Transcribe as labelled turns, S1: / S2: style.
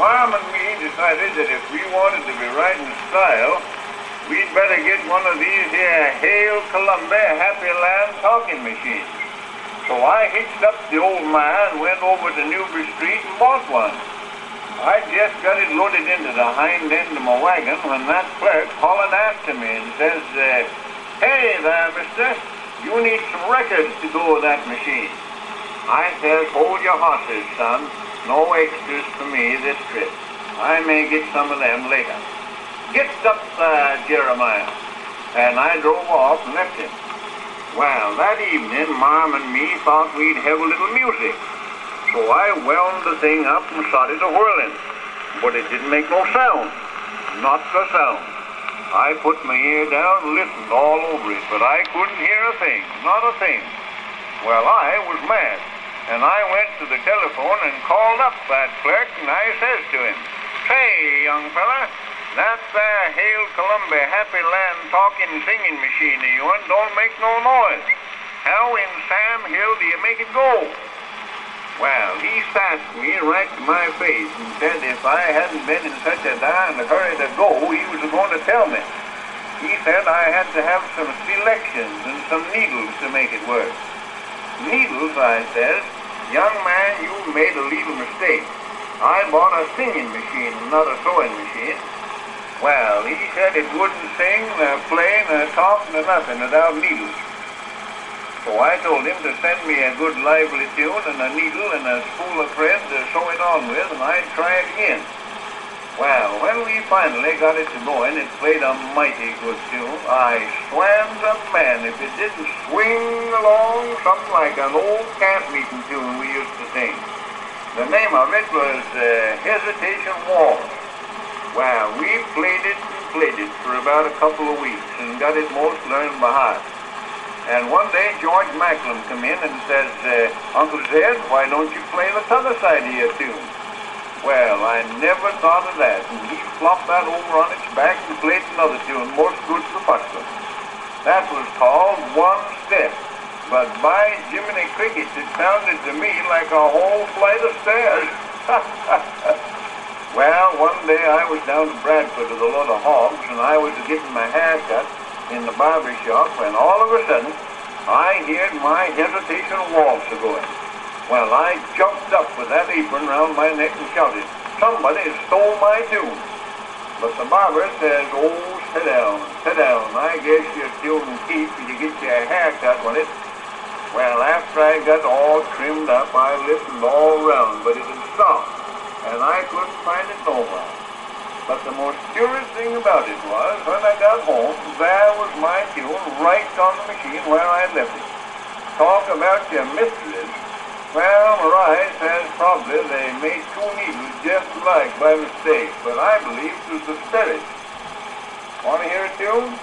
S1: Mom and me decided that if we wanted to be right in style, we'd better get one of these here Hail Columbia Happy Land talking machines. So I hitched up the old man and went over to Newbury Street and bought one. I just got it loaded into the hind end of my wagon when that clerk hollered after me and says, "Hey there, mister, you need some records to go with that machine." I says, "Hold your horses, son. No extras for me this trip. I may get some of them later. Get up, Jeremiah." And I drove off and left him. Well, that evening, Mom and me thought we'd have a little music. So I wound the thing up and started to whirling. But it didn't make no sound. Not a sound. I put my ear down and listened all over it, but I couldn't hear a thing. Not a thing. Well, I was mad. And I went to the telephone and called up that clerk, and I says to him, "Say, young fella, that there Hail Columbia Happy Land talking singing machine of yours don't make no noise. How in Sam Hill do you make it go?" Well, he sassed me right to my face and said if I hadn't been in such a darn hurry to go, he was going to tell me. He said I had to have some selections and some needles to make it work. "Needles," I says. "Young man, you made a little mistake. I bought a singing machine, not a sewing machine." Well, he said it wouldn't sing, nor play, nor talk, nor nothing without needles. So I told him to send me a good lively tune and a needle and a spool of thread to sew it on with, and I'd try it again. Well, when we finally got it to going, it played a mighty good tune. I swams up, man, if it didn't swing along something like an old camp meeting tune we used to sing. The name of it was Hesitation Waltz. Well, we played it for about a couple of weeks and got it most learned by heart. And one day George Macklin come in and says, "Uncle Zed, why don't you play the other side of your tune?" Well, I never thought of that, and he flopped that over on its back and played another tune, most good for Puxton. That was called One Step, but by Jiminy Crickets, it sounded to me like a whole flight of stairs. Well, one day I was down to Bradford with a load of hogs, and I was getting my hair cut in the barber shop, when all of a sudden, I heard my Hesitation Waltz a-going. Well, I jumped up with that apron round my neck and shouted, "Somebody stole my tune." But the barber says, "Oh, sit down, sit down. I guess your tune will keep if you get your hair cut on it." Well, after I got all trimmed up, I listened all round, but it had stopped, and I couldn't find it nowhere. But the most curious thing about it was, when I got home, there was my tune right on the machine where I left it. Talk about your mysteries. Well, Mariah says probably they made two needles just alike by mistake, but I believe it was the spirit. Want to hear a tune?